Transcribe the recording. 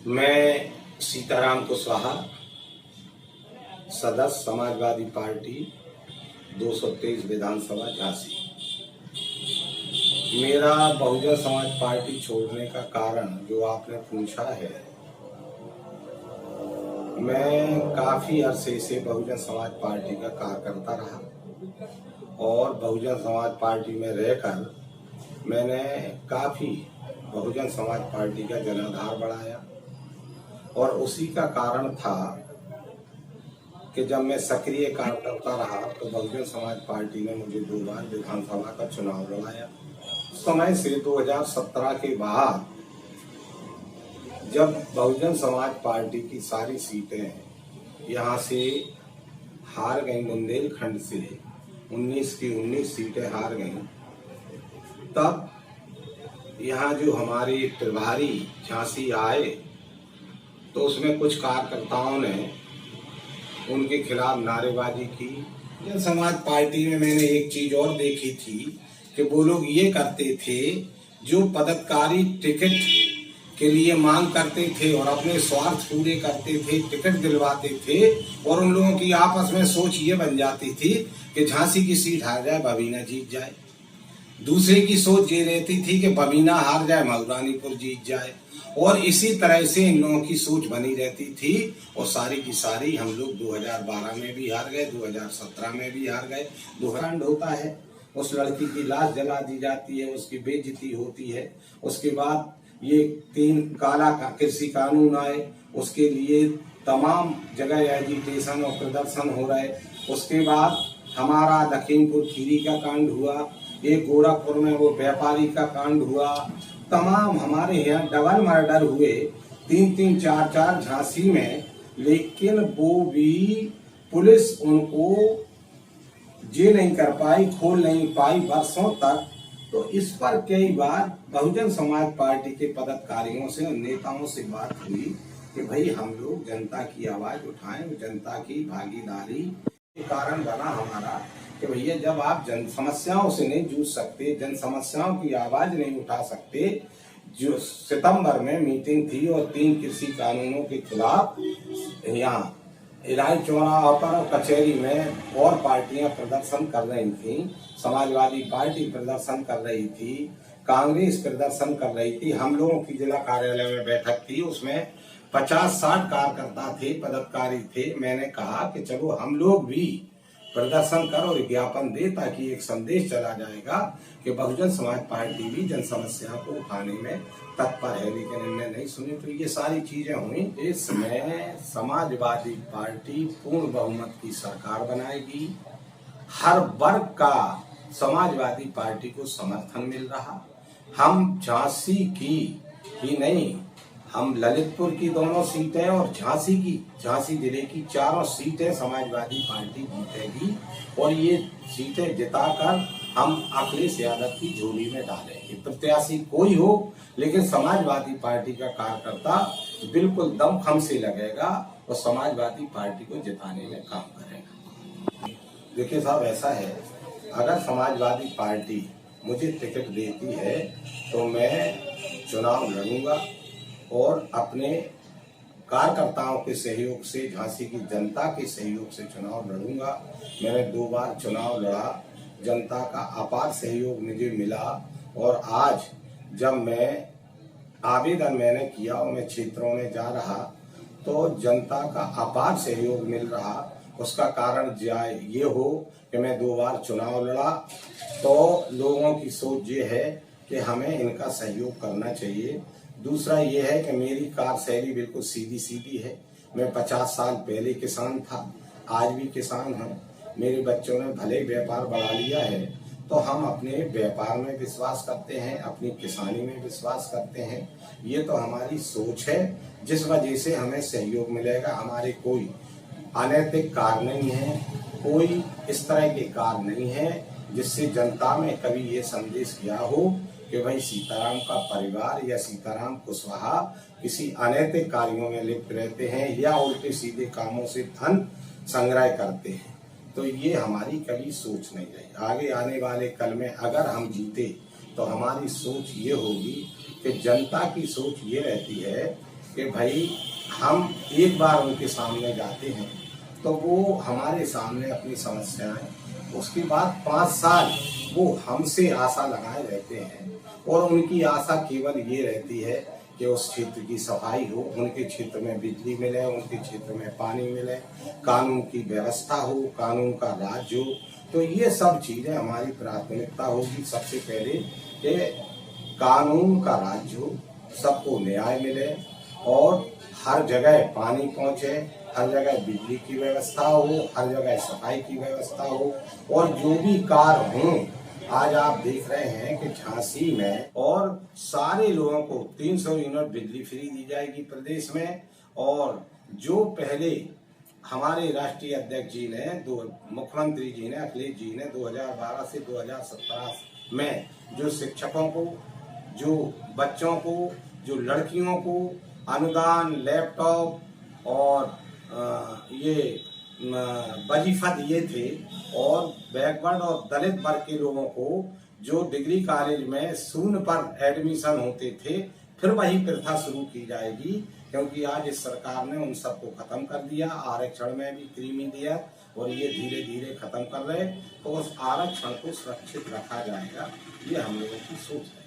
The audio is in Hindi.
मैं सीताराम कुशवाहा, सदस्य समाजवादी पार्टी 223 विधानसभा झांसी। मेरा बहुजन समाज पार्टी छोड़ने का कारण जो आपने पूछा है, मैं काफी अरसे से बहुजन समाज पार्टी का कार्यकर्ता रहा और बहुजन समाज पार्टी में रहकर मैंने काफी बहुजन समाज पार्टी का जनाधार बढ़ाया और उसी का कारण था कि जब मैं सक्रिय कार्यकर्ता रहा तो बहुजन समाज पार्टी ने मुझे 2 बार विधानसभा का चुनाव लड़ाया। समय से 2017 के बाद जब बहुजन समाज पार्टी की सारी सीटें यहाँ से हार गई, बुंदेलखंड से 19 की 19 सीटें हार गईं, तब यहाँ जो हमारे प्रभारी झांसी आए तो उसमें कुछ कार्यकर्ताओं ने उनके खिलाफ नारेबाजी की। जन समाज पार्टी में मैंने एक चीज और देखी थी कि वो लोग ये करते थे, जो पदाधिकारी टिकट के लिए मांग करते थे और अपने स्वार्थ पूरे करते थे, टिकट दिलवाते थे और उन लोगों की आपस में सोच ये बन जाती थी कि झांसी की सीट हार जाए, बबीना जीत जाए। दूसरे की सोच ये रहती थी कि बबीना हार जाए, मऊरानीपुर जीत जाए, और इसी तरह से इन लोगों की सोच बनी रहती थी। और सारी की सारी हम लोग 2012 में भी हार गए, 2017 में भी हार गए। दुखंड होता है, उस लड़की की लाश जला दी जाती है, उसकी बेइज्जती होती है। उसके बाद ये 3 काला कृषि कानून आए, उसके लिए तमाम जगह एजिटेशन और प्रदर्शन हो रहे। उसके बाद हमारा लखीमपुर खीरी का कांड हुआ, एक गोरखपुर में वो व्यापारी का कांड हुआ, तमाम हमारे यहाँ डबल मर्डर हुए, 3-3, 4-4 झांसी में। लेकिन वो भी पुलिस उनको जेल नहीं कर पाई, खोल नहीं पाई वर्षों तक। तो इस पर कई बार बहुजन समाज पार्टी के पदाधिकारियों से और नेताओं से बात हुई कि भाई हम लोग जनता की आवाज उठाएं, जनता की भागीदारी के कारण बना हमारा कि भैया जब आप जन समस्याओं से नहीं जूझ सकते, जन समस्याओं की आवाज नहीं उठा सकते। जो सितंबर में मीटिंग थी और 3 कृषि कानूनों के खिलाफ यहाँ इलाही चौराहा पर और कचहरी में और पार्टियां प्रदर्शन कर रही थी। समाजवादी पार्टी प्रदर्शन कर रही थी, कांग्रेस प्रदर्शन कर रही थी। हम लोगों की जिला कार्यालय में बैठक थी, उसमें 50-60 कार्यकर्ता थे, पदाधिकारी थे। मैंने कहा कि चलो हम लोग भी प्रदर्शन कर और ज्ञापन दे, ताकि एक संदेश चला जाएगा कि बहुजन समाज पार्टी भी जन समस्या को उठाने में तत्पर है। लेकिन इन्होंने नहीं सुनी। तो ये सारी चीजें हुई। इसमें समाजवादी पार्टी पूर्ण बहुमत की सरकार बनाएगी। हर वर्ग का समाजवादी पार्टी को समर्थन मिल रहा। हम झांसी की ही नहीं, हम ललितपुर की दोनों सीटें और झांसी जिले की 4 सीटें समाजवादी पार्टी जीतेगी और ये सीटें जिताकर हम अखिलेश यादव की झोली में डालेंगे। प्रत्याशी कोई हो, लेकिन समाजवादी पार्टी का कार्यकर्ता बिल्कुल दमखम से लगेगा और समाजवादी पार्टी को जिताने में काम करेगा। देखिए साहब, ऐसा है, अगर समाजवादी पार्टी मुझे टिकट देती है तो मैं चुनाव लड़ूंगा और अपने कार्यकर्ताओं के सहयोग से, झांसी की जनता के सहयोग से चुनाव लड़ूंगा। मैंने 2 बार चुनाव लड़ा, जनता का अपार सहयोग मुझे मिला और आज जब मैं आवेदन मैंने किया और मैं क्षेत्रों में जा रहा तो जनता का अपार सहयोग मिल रहा। उसका कारण ये हो कि मैं 2 बार चुनाव लड़ा, तो लोगों की सोच ये है कि हमें इनका सहयोग करना चाहिए। दूसरा ये है कि मेरी कार्यशैली बिल्कुल सीधी सीधी है। मैं 50 साल पहले किसान था, आज भी किसान हूँ। मेरे बच्चों ने भले व्यापार बढ़ा लिया है, तो हम अपने व्यापार में विश्वास करते हैं, अपनी किसानी में विश्वास करते हैं। ये तो हमारी सोच है, जिस वजह से हमें सहयोग मिलेगा। हमारे कोई अनैतिक कार्य नहीं है, कोई इस तरह के कार्य नहीं है जिससे जनता में कभी ये संदेश गया हो कि भाई सीताराम का परिवार या सीताराम कुशवाहा किसी अनैतिक कार्यों में लिप्त रहते हैं या उल्टे सीधे कामों से धन संग्रह करते हैं। तो ये हमारी कभी सोच नहीं रही। आगे आने वाले कल में अगर हम जीते तो हमारी सोच ये होगी कि जनता की सोच ये रहती है कि भाई हम एक बार उनके सामने जाते हैं तो वो हमारे सामने अपनी समस्याएं, उसके बाद 5 साल वो हमसे आशा लगाए रहते हैं और उनकी आशा केवल ये रहती है कि उस क्षेत्र की सफाई हो, उनके क्षेत्र में बिजली मिले, उनके क्षेत्र में पानी मिले, कानून की व्यवस्था हो, कानून का राज हो। तो ये सब चीजें हमारी प्राथमिकता होगी। सबसे पहले कि कानून का राज हो, सबको न्याय मिले और हर जगह पानी पहुंचे, हर जगह बिजली की व्यवस्था हो, हर जगह सफाई की व्यवस्था हो और जो भी कार्य हों। आज आप देख रहे हैं कि झांसी में और सारे लोगों को 300 यूनिट बिजली फ्री दी जाएगी प्रदेश में। और जो पहले हमारे राष्ट्रीय अध्यक्ष जी ने, मुख्यमंत्री जी ने, अखिलेश जी ने 2012 से 2017 में जो शिक्षकों को, जो बच्चों को, जो लड़कियों को अनुदान, लैपटॉप और ये वजीफा दिए थे और बैकवर्ड और दलित वर्ग के लोगों को जो डिग्री कॉलेज में शून्य पर एडमिशन होते थे, फिर वही प्रथा शुरू की जाएगी। क्योंकि आज इस सरकार ने उन सबको खत्म कर दिया, आरक्षण में भी क्रीमी दिया और ये धीरे धीरे खत्म कर रहे। तो उस आरक्षण को सुरक्षित रखा जाएगा, ये हम लोगों की सोच है।